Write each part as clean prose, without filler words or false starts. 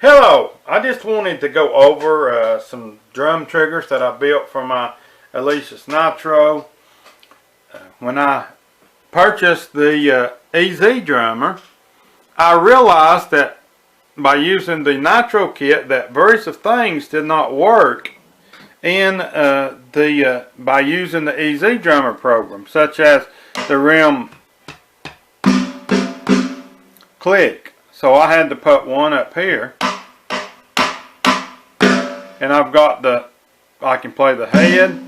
Hello, I just wanted to go over some drum triggers that I built for my Alesis Nitro. When I purchased the EZdrummer, I realized that by using the Nitro kit that various of things did not work in by using the EZdrummer program, such as the rim click. So I had to put one up here. And I've got I can play the head,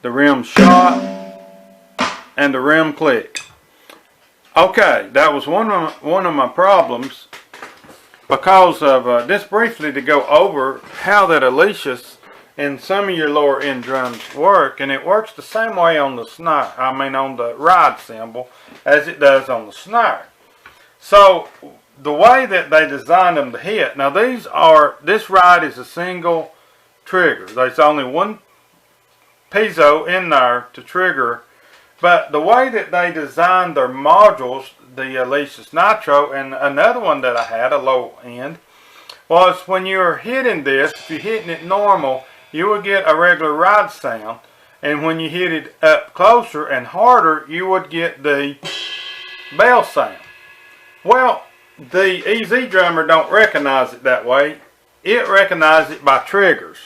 the rim shot, and the rim click. Okay, that was one of my problems because of just briefly to go over how that Alesis and some of your lower end drums work, and it works the same way on the snare. On the ride cymbal as it does on the snare. So the way that they designed them to hit. Now this ride is a single trigger. There's only one piezo in there to trigger. But the way that they designed their modules, the Alesis Nitro, and another one that I had, a low end, was when you're hitting this, if you're hitting it normal, you would get a regular ride sound. And when you hit it up closer and harder, you would get the bell sound. Well, the EZdrummer don't recognize it that way. It recognizes it by triggers.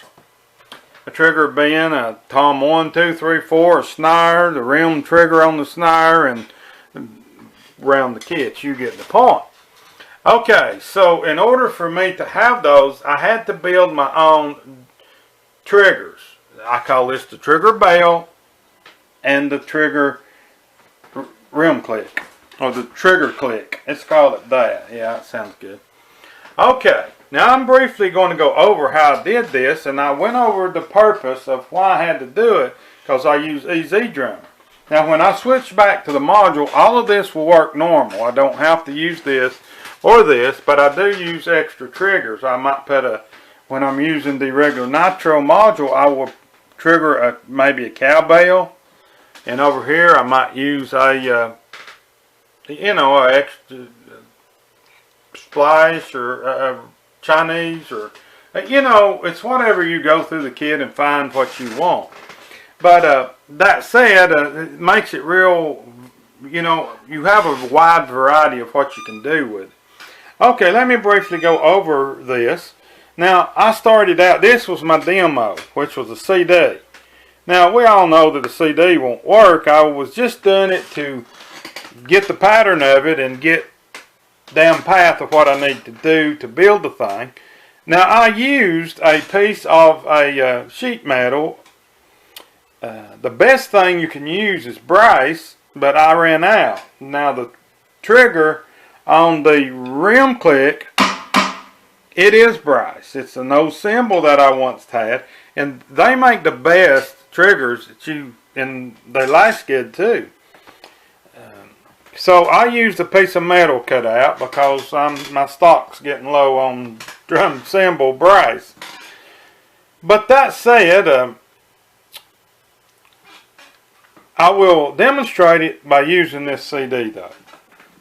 A trigger being a tom 1, 2, 3, 4, a snare, the rim trigger on the snare, and around the kit. You get the point. Okay, so in order for me to have those, I had to build my own triggers. I call this the trigger bell and the trigger rim click. Or the trigger click. Let's call it that. Yeah, that sounds good. Okay, now I'm briefly going to go over how I did this, and I went over the purpose of why I had to do it, because I use EZdrummer. Now when I switch back to the module, all of this will work normal. I don't have to use this or this, but I do use extra triggers. I might put when I'm using the regular Nitro module, I will trigger maybe a cowbell, and over here I might use a extra splice or Chinese, or it's whatever you go through the kit and find what you want. But that said, it makes it real, you have a wide variety of what you can do with it. Okay, let me briefly go over this. Now, I started out, this was my demo, which was a CD. Now, we all know that a CD won't work. I was just doing it to get the pattern of it and get down path of what I need to do to build the thing. Now I used a piece of a sheet metal. The best thing you can use is brace, but I ran out. Now the trigger on the rim click, it is brace. It's a no symbol that I once had, and they make the best triggers and they last good too. So I used a piece of metal cut out because my stock's getting low on drum cymbal brace. But that said, I will demonstrate it by using this CD though.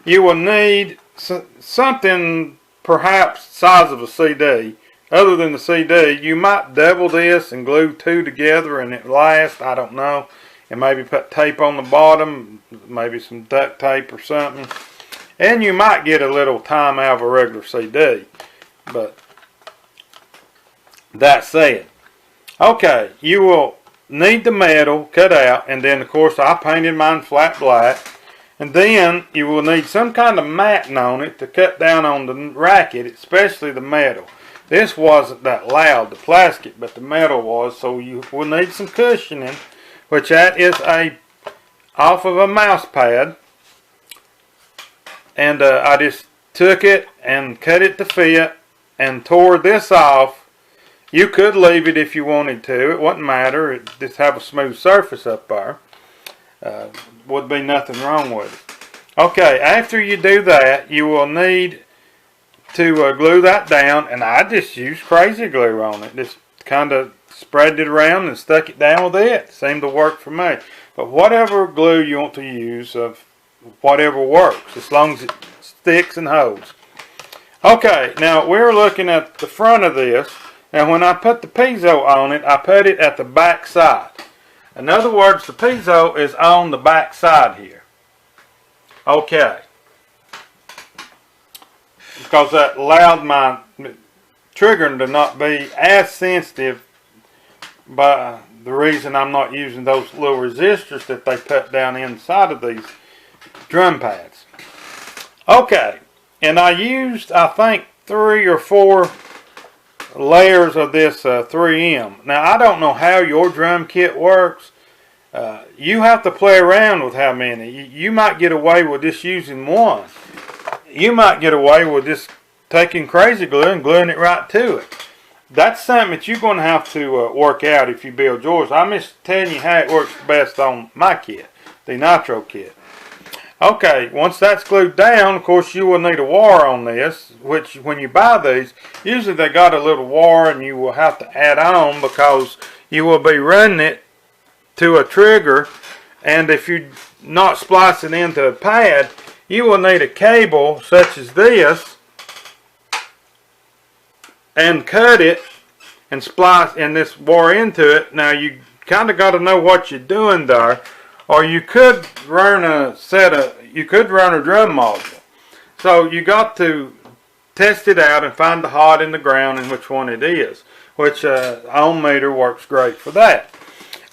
You will need something perhaps the size of a CD. Other than the CD, you might double this and glue two together and it lasts, I don't know. And maybe put tape on the bottom, maybe some duct tape or something. And you might get a little time out of a regular CD. But that said, okay, you will need the metal cut out, and then of course I painted mine flat black. And then you will need some kind of matting on it to cut down on the racket, especially the metal. This wasn't that loud, the plastic, but the metal was, so you will need some cushioning, which that is off of a mouse pad. And I just took it and cut it to fit and tore this off. You could leave it if you wanted to. It wouldn't matter. It just have a smooth surface up there. Would be nothing wrong with it. Okay, after you do that, you will need to glue that down. And I just used crazy glue on it. Just kind of spread it around and stuck it down with it. Seemed to work for me. But whatever glue you want to use, of whatever works, as long as it sticks and holds. Okay, now we're looking at the front of this, and when I put the piezo on it, I put it at the back side. In other words, the piezo is on the back side here. Okay. Because that allowed my triggering to not be as sensitive, by the reason I'm not using those little resistors that they put down inside of these drum pads. Okay, and I used, I think, 3 or 4 layers of this 3M. Now, I don't know how your drum kit works. You have to play around with how many. You might get away with just using 1. You might get away with just taking crazy glue and gluing it right to it. That's something that you're going to have to work out if you build yours. I'm just telling you how it works best on my kit, the Nitro kit. Okay, once that's glued down, of course you will need a wire on this, which when you buy these, usually they got a little wire and you will have to add on because you will be running it to a trigger, and if you're not splicing into a pad, you will need a cable such as this and cut it and splice in this wire into it. Now you kind of got to know what you're doing there, or you could run a drum module. So you got to test it out and find the hot in the ground and which one it is, which ohm meter works great for that.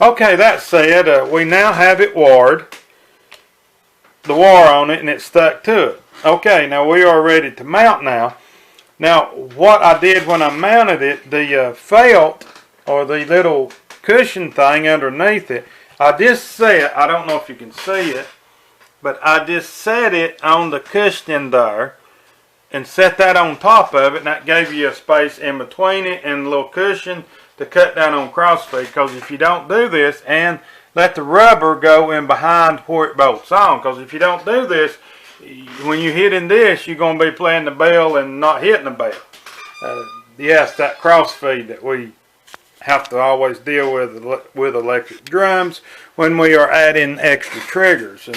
Okay, that said, we now have it wired, the wire on it, and it's stuck to it. Okay, now we are ready to mount now. Now, what I did when I mounted it, the felt, or the little cushion thing underneath it, I just set, I don't know if you can see it, but I just set it on the cushion there, and set that on top of it, and that gave you a space in between it and the little cushion to cut down on crossfeed. Because if you don't do this, and let the rubber go in behind where it bolts on, because if you don't do this, when you're hitting this, you're going to be playing the bell and not hitting the bell. Yes, that crossfeed that we have to always deal with electric drums when we are adding extra triggers.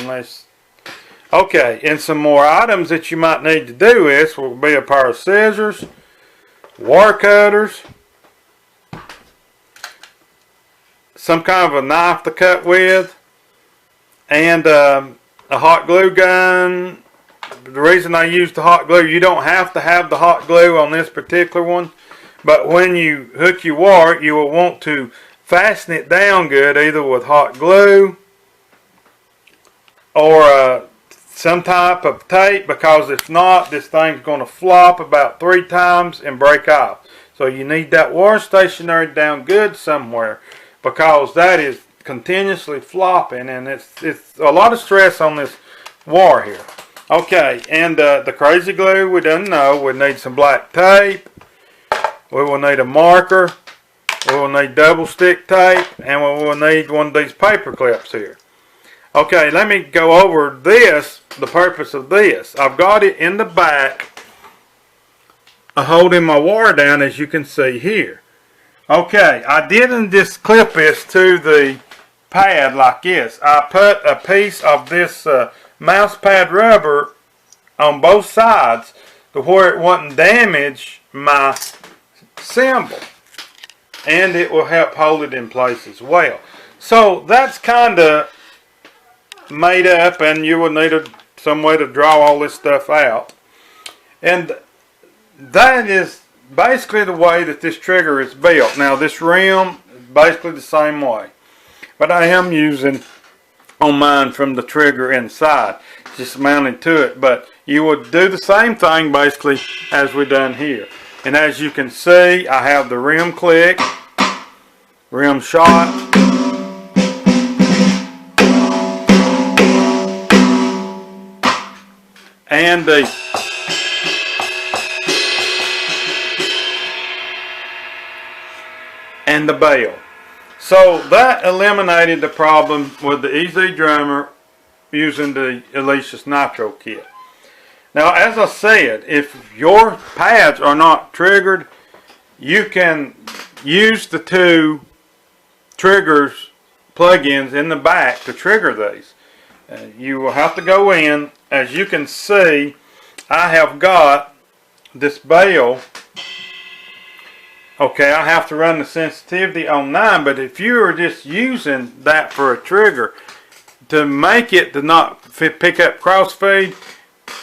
Okay, and some more items that you might need to do this will be a pair of scissors, wire cutters, some kind of a knife to cut with, and a hot glue gun. The reason I use the hot glue, you don't have to have the hot glue on this particular one, but when you hook your wire, you will want to fasten it down good, either with hot glue or some type of tape, because if not, this thing's going to flop about 3 times and break off. So you need that wire stationary down good somewhere, because that is continuously flopping, and it's a lot of stress on this wire here. Okay, and the crazy glue, we didn't know. We need some black tape. We will need a marker. We will need double stick tape, and we will need one of these paper clips here. Okay, let me go over this, the purpose of this. I've got it in the back, holding my wire down, as you can see here. Okay, I didn't just clip this to the pad like this. I put a piece of this mouse pad rubber on both sides to where it wouldn't damage my cymbal, and it will help hold it in place as well. So that's kind of made up, and you will need some way to draw all this stuff out, and that is basically the way that this trigger is built. Now this rim is basically the same way, but I am using on mine from the trigger inside, just mounted to it. But you would do the same thing basically as we done here. And as you can see, I have the rim click, rim shot, and the bell. So that eliminated the problem with the EZdrummer using the Alesis Nitro kit. Now, as I said, if your pads are not triggered, you can use the 2 triggers plug-ins in the back to trigger these. You will have to go in. As you can see, I have got this bell, okay, I have to run the sensitivity on 9, but if you are just using that for a trigger to make it to not pick up crossfeed,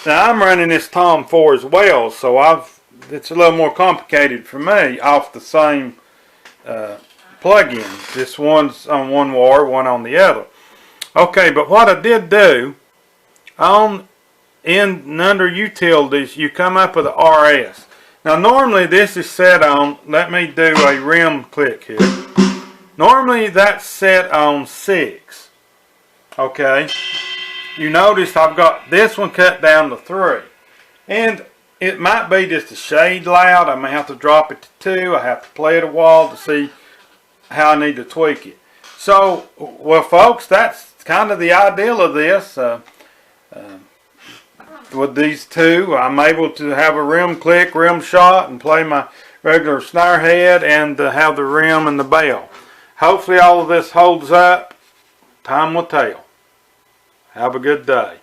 now I'm running this Tom 4 as well, so it's a little more complicated for me off the same plug-in. This one's on one wire, one on the other. Okay, but what I did do, under utilities, you come up with a RS. Now normally this is set on, let me do a rim click here. Normally that's set on 6. Okay. You notice I've got this one cut down to 3. And it might be just a shade loud. I may have to drop it to 2. I have to play it a while to see how I need to tweak it. So, well folks, that's kind of the ideal of this. With these two, I'm able to have a rim click, rim shot, and play my regular snare head, and have the rim and the bell. Hopefully all of this holds up. Time will tell. Have a good day.